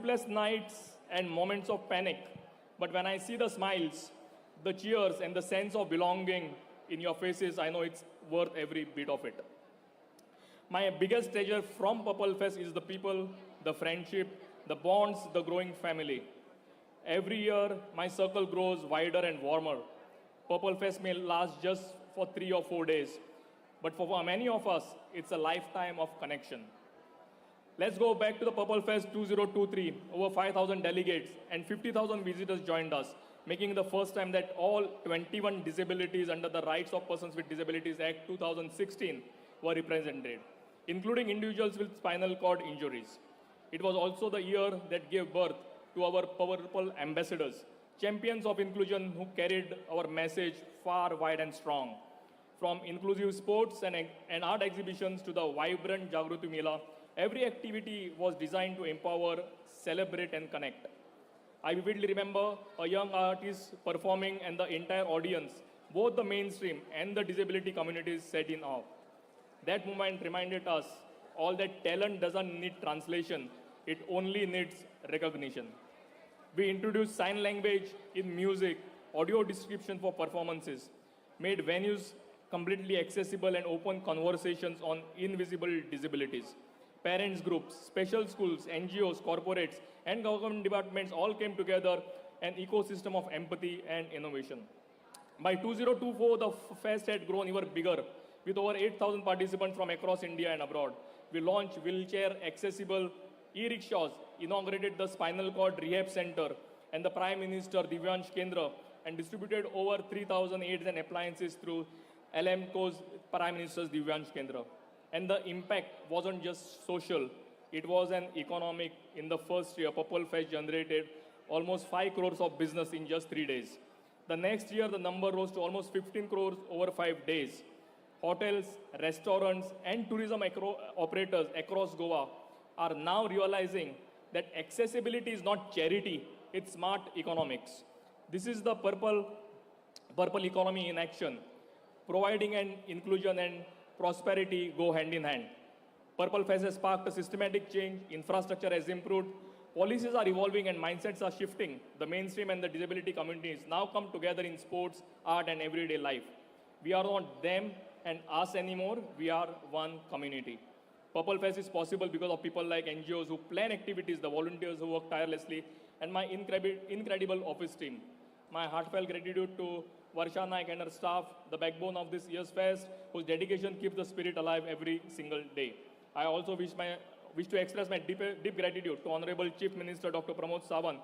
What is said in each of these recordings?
sleepless nights and moments of panic. But when I see the smiles, the cheers, and the sense of belonging in your faces, I know it's worth every bit of it. My biggest treasure from Purple Fest is the people, the friendship, the bonds, the growing family. Every year, my circle grows wider and warmer. Purple Fest may last just for 3 or 4 days, but for many of us, it's a lifetime of connection. Let's go back to the Purple Fest 2023. Over 5,000 delegates and 50,000 visitors joined us, making it the first time that all 21 disabilities under the Rights of Persons with Disabilities Act 2016 were represented, including individuals with spinal cord injuries. It was also the year that gave birth to our powerful ambassadors, champions of inclusion who carried our message far, wide, and strong. From inclusive sports and art exhibitions to the vibrant Jagruti Mela, every activity was designed to empower, celebrate, and connect. I vividly remember a young artist performing and the entire audience, both the mainstream and the disability communities, set in awe. That moment reminded us all that talent doesn't need translation, it only needs recognition. We introduced sign language in music, audio description for performances, made venues completely accessible and open conversations on invisible disabilities. Parents groups, special schools, NGOs, corporates, and government departments all came together, an ecosystem of empathy and innovation. By 2024, the fest had grown even bigger, with over 8,000 participants from across India and abroad. We launched wheelchair-accessible e-rickshaws, inaugurated the Spinal Cord Rehab Center and the Prime Minister Divyansh Kendra, and distributed over 3,000 aids and appliances through LMCO's Prime Minister's Divyansh Kendra. And the impact wasn't just social, it was an economic. In the first year, Purple Fest generated almost 5 crores of business in just 3 days. The next year, the number rose to almost 15 crores over 5 days. Hotels, restaurants, and tourism operators across Goa are now realizing that accessibility is not charity, it's smart economics. This is the purple economy in action, providing an inclusion and prosperity go hand in hand. Purple Fest has sparked a systematic change, infrastructure has improved, policies are evolving and mindsets are shifting. The mainstream and the disability communities now come together in sports, art and everyday life. We are not them and us anymore, we are one community. Purple Fest is possible because of people like NGOs who plan activities, the volunteers who work tirelessly, and my incredible office team. My heartfelt gratitude to Varsha Naik and her staff, the backbone of this year's fest, whose dedication keeps the spirit alive every single day. I also wish to express my deep gratitude to Honorable Chief Minister Dr. Pramod Sawant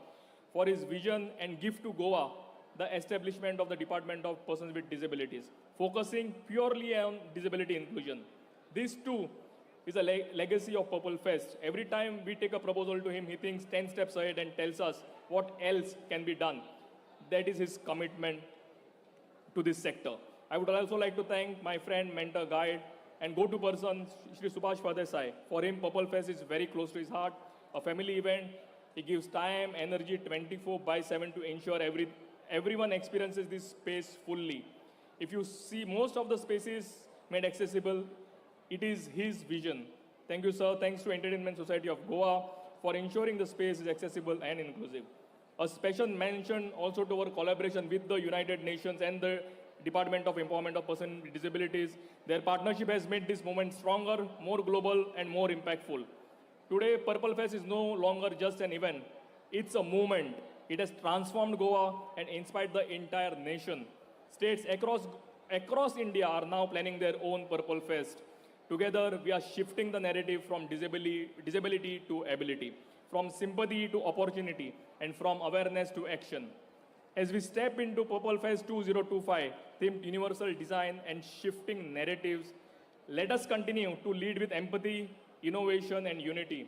for his vision and gift to Goa, the establishment of the Department of Persons with Disabilities, focusing purely on disability inclusion. This too is a legacy of Purple Fest. Every time we take a proposal to him, he thinks 10 steps ahead and tells us what else can be done. That is his commitment to this sector. I would also like to thank my friend, mentor, guide, and go-to person, Shri Subhash Fadesai. For him, Purple Fest is very close to his heart, a family event. He gives time, energy 24/7 to ensure everyone experiences this space fully. If you see most of the spaces made accessible, it is his vision. Thank you, sir. Thanks to Entertainment Society of Goa for ensuring the space is accessible and inclusive. A special mention also to our collaboration with the United Nations and the Department of Empowerment of Persons with Disabilities. Their partnership has made this movement stronger, more global, and more impactful. Today, Purple Fest is no longer just an event. It's a movement. It has transformed Goa and inspired the entire nation. States across India are now planning their own Purple Fest. Together, we are shifting the narrative from disability to ability, from sympathy to opportunity, and from awareness to action. As we step into Purple Fest 2025, themed universal design and shifting narratives, let us continue to lead with empathy, innovation, and unity.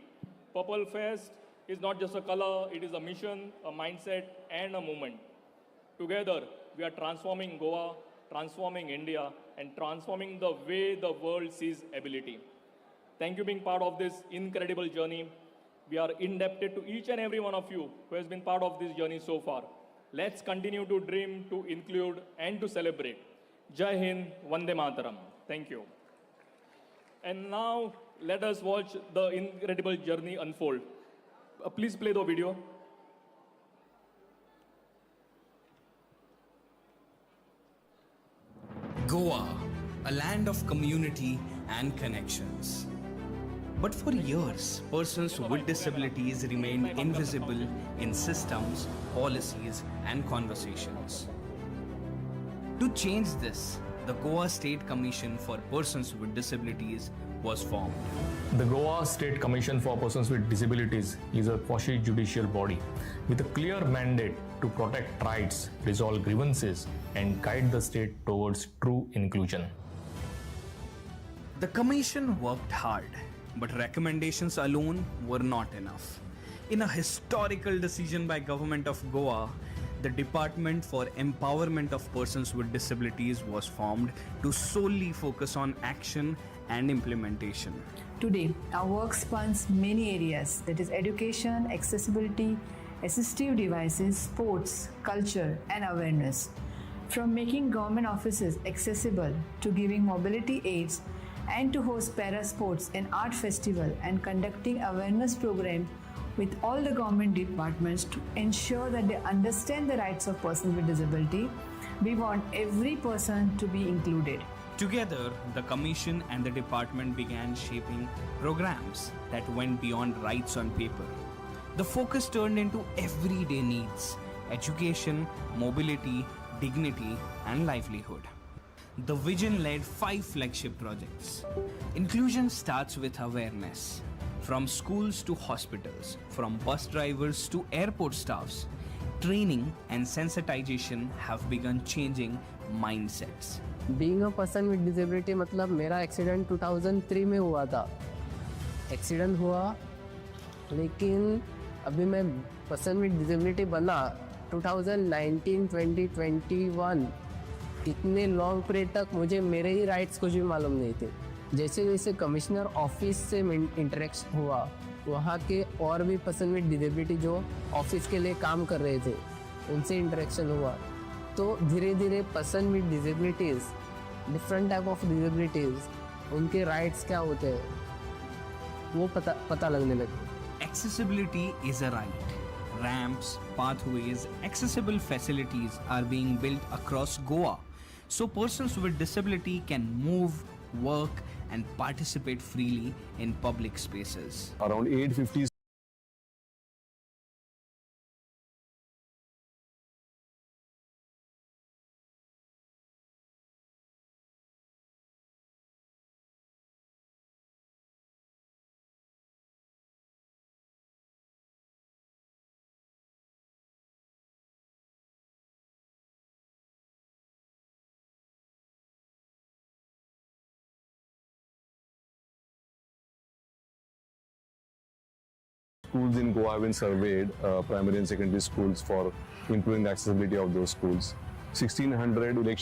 Purple Fest is not just a color, it is a mission, a mindset, and a movement. Together, we are transforming Goa, transforming India, and transforming the way the world sees ability. Thank you for being part of this incredible journey. We are indebted to each and every one of you who has been part of this journey so far. Let's continue to dream, to include, and to celebrate. Jai Hind, Vande Mataram. Thank you. And now, let us watch the incredible journey unfold. Please play the video. Goa, a land of community and connections. But for years, persons with disabilities remained invisible in systems, policies, and conversations. To change this, the Goa State Commission for Persons with Disabilities was formed. The Goa State Commission for Persons with Disabilities is a quasi-judicial body with a clear mandate to protect rights, resolve grievances, and guide the state towards true inclusion. The commission worked hard, but recommendations alone were not enough. In a historical decision by Government of Goa, the Department for Empowerment of Persons with Disabilities was formed to solely focus on action and implementation. Today, our work spans many areas, that is education, accessibility, assistive devices, sports, culture, and awareness. From making government offices accessible to giving mobility aids and to host para sports and art festival and conducting awareness programs with all the government departments to ensure that they understand the rights of persons with disability. We want every person to be included. Together, the Commission and the department began shaping programs that went beyond rights on paper. The focus turned into everyday needs: education, mobility, dignity, and livelihood. The vision led 5 flagship projects. Inclusion starts with awareness. From schools to hospitals, from bus drivers to airport staffs, training and sensitization have begun changing mindsets. Being a person with disability मतलब मेरा accident 2003 में हुआ था। Accident हुआ लेकिन अभी मैं person with disability बना 2019, 20, 21 इतने लॉन्ग पीरियड तक मुझे मेरे ही राइट्स कुछ भी मालूम नहीं थे। जैसे जैसे कमिश्नर ऑफिस से इंटरेक्शन हुआ, वहाँ के और भी पर्सन विद डिसेबिलिटी जो ऑफिस के लिए काम कर रहे थे उनसे इंटरेक्शन हुआ, तो धीरे धीरे person with disabilities, different type of disabilities, उनके राइट्स क्या होते हैं वो पता लगने लगे। Accessibility is a right. Ramps, pathways, accessible facilities are being built across Goa, so persons with disability can move, work, and participate freely in public spaces. Around 850schools in Goa have been surveyed, primary and secondary schools, for improving the accessibility of those schools. 1600